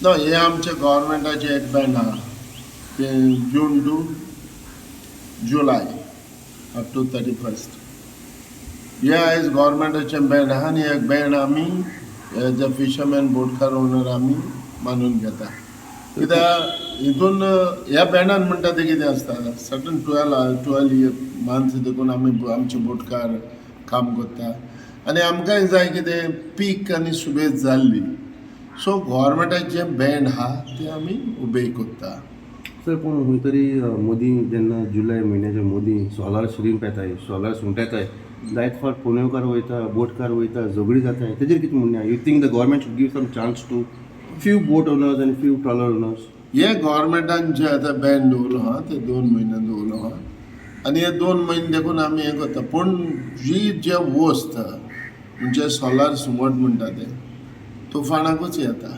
ना हे आमच्या गव्हर्मेंटाचे एक बँड आहा ते June to July up to 31st. हे आयज गव्हर्मेंटाचें बँड आहा आनी एक बँड आमी एज अ फिशरमॅन बोटकार ओनर आमी मानून घेता. कित्याक हितून ह्या बँडान म्हणटा ते कितें आसता सर्टन 12 मंथ्स देखून आमी आमचे बोटकार काम करता आनी आमकांय जाय कितें पीक आनी सुबेज जाल्ली सो गव्हर्मेंटाचे बँड आहा ते आमी उबे करता. सर पूण खंय तरी मोदी जेन्ना जुलय म्हयन्याच्या मोदी सोलार श्रीम्प येताय सोलार सुंगटां येताय जायत फावट पोनेवकार वयता बोटकार वयता झगडी जाताय तेजेर कितें म्हणणें you think the government should give some chance to few boat owners आनी फ्यू ट्रॉलर ओनर्स. हे गव्हर्मेंटान जे आतां बँड दवरलो आहा ते 2 म्हयने दवरलो आहा आनी हे 2 म्हयने देखून आमी हें करता. पूण जे वस्त म्हणजे सोलार सुंगट म्हणटा ते तुफानाकूच येता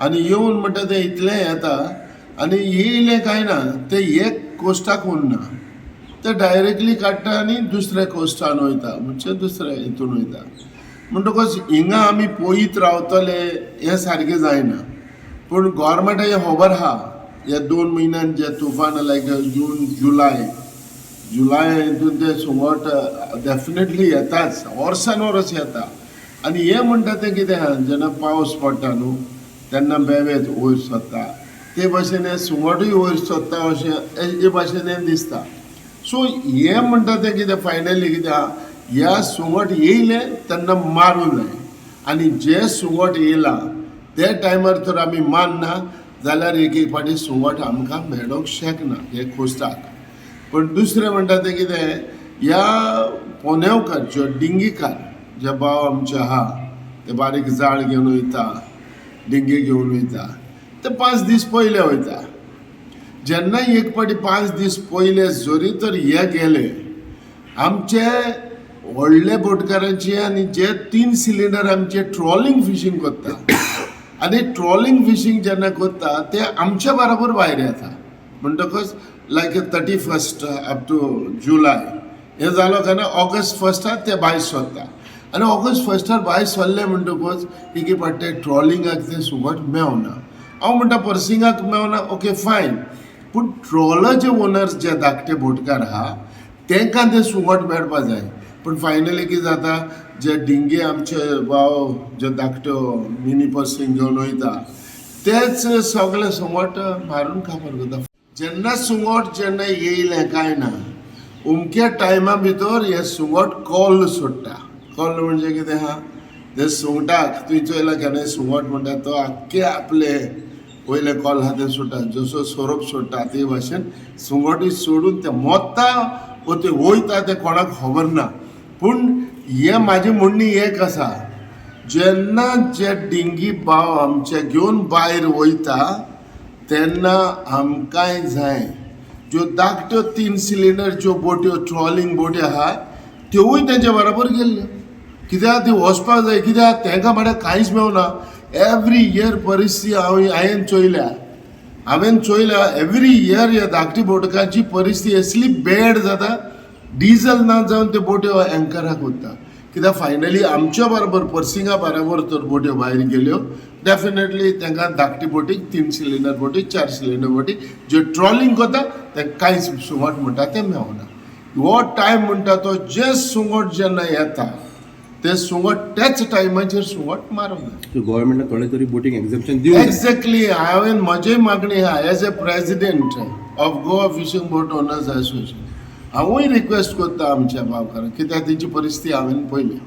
आनी येवन म्हणटा ते इतलें येता आनी येयलें कांय ना ते एक कोस्टाक उरना ते डायरेक्टली काडटा आनी दुसऱ्या कोस्टान वयता म्हणजे दुसऱ्या हितून वयता. म्हणटकच हिंगा आमी पळयत रावतले हें सारकें जायना. पूण गव्हर्मेंटाचें खबर आहा ह्या 2 म्हयन्यान जे तुफान लायक जून जुलय हितून ते सुंगट डेफिनेटली येताच वर्सान वर्स येता. आनी हे म्हणटा ते कितें आहा जेन्ना पावस पडटा न्हू तेन्ना बेवेत वयर सरता ते भाशेन हे सुंगटूय वयर सरता अशें हे भाशेन हें दिसता. सो हे म्हणटा ते कितें फायनली कितें आहा ह्या सुंगट येयलें तेन्ना मारूं जाय आनी जे सुंगट येयला ते टायमार तर आमी मारना जाल्यार एक फावटी सुंगट आमकां मेळोंक शकना हे खोस्टाक. पण दुसरें म्हणटा ते कितें ह्या पोनेवकार जे डिंगीकार जे भाव आमचे आहा ते बारीक जाळ घेवन वयता डिंगी घेवन वयता ते 5 दीस पयले वयता. जेन्ना एक फावटी 5 दीस पयले जरी तर हे गेले आमचे व्हडले बोटकारांचे आनी जे 3 सिलिंडर आमचे ट्रॉलिंग फिशींग करता आनी ट्रॉलिंग फिशींग जेन्ना करता ते आमच्या बरोबर भायर येता. म्हणटकच लायक 31st अप टू जुलय हे जालो काय ना ऑगस्ट 1 ते भायर सरता आनी ऑगस्ट 1 भायर सरले म्हणटकच एक फावटी ट्रॉलिंगाक ते सुंगट मेवना. हांव म्हणटा पर्सिंगाक मेवना ओके फायन पूण ट्रॉलर जे ओनर्स जे धाकटे बोटकार आहा तांकां ते सुंगट मेळपा जाय. पूण फायनली कितें जाता जे डिंगे आमचे भाव जे धाकट्यो मिनी पर्सिंग घेवन वयता तेच सगळे सुंगट मारून काबार करता. जेन्ना सुंगट जेन्ना येयलें कांय ना अमक्या टायमा भितर हे सुंगट कॉल सोडटा. कॉल म्हणजे कितें आहा ते सुंगटाक तुवें चोयलां केन्ना सुंगट म्हणटा तो आख्खे आपले वयले कॉल आहा ते सोडटा जसो सोरोप सोडटा ते भाशेन सुंगटूय सोडून ते मोत्ता वो ते वयता ते कोणाक खबर ना. पूण हे म्हाजें म्हणणी एक आसा जेन्ना जे डिंगी भाव आमचे घेवन भायर वयता तेन्ना आमकांय जाय ज्यो धाकट्यो 3 सिलिंडर ज्यो बोट्यो ट्रॉलिंग बोटी आहा त्योवूय तेंच्या बरोबर गेल्ल्यो कित्याक ती वचपाक जाय कित्याक तांकां म्हळ्यार कांयच मेवना. एवरी इयर परिस्थिती हांवें चोयल्या एवरी इयर ह्या धाकटी बोटकांची परिस्थिती असली बॅड जाता डिझल ना जावन त्यो बोट्यो एंकराक वता. कित्याक फायनली आमच्या बरोबर पर्सिंगा बरोबर तर बोट्यो भायर गेल्यो डेफिनेटली तांकां धाकटी बोटीक 3 सिलिंडर बोटी 4 सिलिंडर बोटी जे ट्रॉलिंग करता ते कांयच सुंगट म्हणटा ते मेवना. हो टायम म्हणटा तो जे सुंगट जेन्ना येता ते सुंगट त्याच टायमाचेर सुंगट मारूंक जाय. गव्हर्मेंटान थोडे तरी बोटींग एक्झम्पशन दिवं. एक्झॅक्टली हांवें म्हजी मागणी आहा as a president of Goa fishing boat owners association हांवूय रिक्वेस्ट करता आमच्या भावकारांक कित्याक तेंची परिस्थिती हांवें पळयली.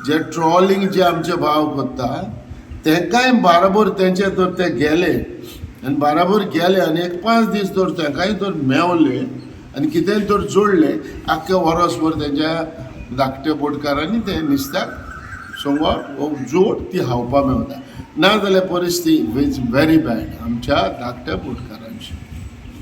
जे ट्रॉलिंग जे आमचे भाव करता तांकांय बरोबर तेंचे तर ते गेले आनी बरोबर गेले आनी एक 5 दीस तर तांकांय तर मेवले आनी कितेंय तर जोडले आख्खे वर्सभर तेंच्या धाकट्या बोटकारांनी ते नुस्त्याक सुंगट वो जोड ती हावपा मेवता. ना जाल्यार परिस्थिती इज व्हेरी बॅड आमच्या धाकट्या बोटकारांक.